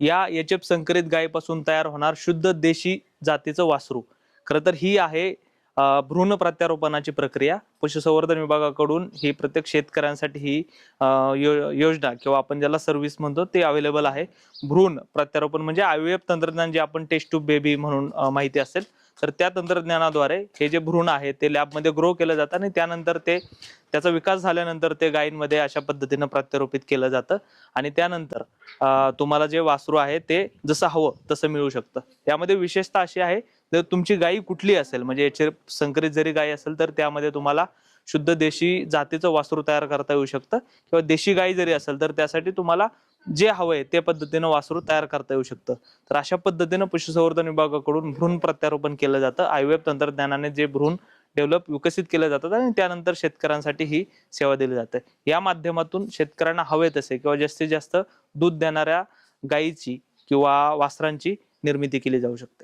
या एच.एफ संकरित गायीपासून तयार होणार शुद्ध देशी जातीचं वासरू. खरं तर ही आहे भ्रूण प्रत्यारोपणाची प्रक्रिया. पशुसंवर्धन विभागाकडून ही प्रत्येक शेतकऱ्यांसाठी ही योजना किंवा आपण ज्याला सर्व्हिस म्हणतो ते अवेलेबल आहे. भ्रूण प्रत्यारोपण म्हणजे आयव्हीएफ तंत्रज्ञान जे आपण टेस्ट ट्यूब बेबी म्हणून माहिती असेल, तर त्या तंत्रज्ञानाद्वारे हे जे भ्रूण आहे ते लॅबमध्ये ग्रो केलं जातं आणि त्यानंतर त्याचा विकास झाल्यानंतर ते गायींमध्ये अशा पद्धतीनं प्रत्यारोपित केलं जातं आणि त्यानंतर तुम्हाला जे वासरू आहे ते जसं हवं तसं मिळू शकतं. यामध्ये विशेषता अशी आहे, जर तुमची गाई कुठली असेल म्हणजे याचे संकरित जरी गाय असेल तर त्यामध्ये तुम्हाला शुद्ध देशी जातीचं वासरू तयार करता येऊ शकतं किंवा देशी गाई जरी असेल तर त्यासाठी तुम्हाला जे हवंय त्या पद्धतीनं वासरू तयार करता येऊ शकतं. तर अशा पद्धतीनं पशुसंवर्धन विभागाकडून भ्रूण प्रत्यारोपण केलं जातं. आयव्हीएफ तंत्रज्ञानाने जे भ्रूण विकसित केले जातात आणि त्यानंतर शेतकऱ्यांसाठी ही सेवा दिली जाते. या माध्यमातून शेतकऱ्यांना हवे तसे किंवा जास्तीत जास्त दूध देणाऱ्या गायीची किंवा वासरांची निर्मिती केली जाऊ शकते.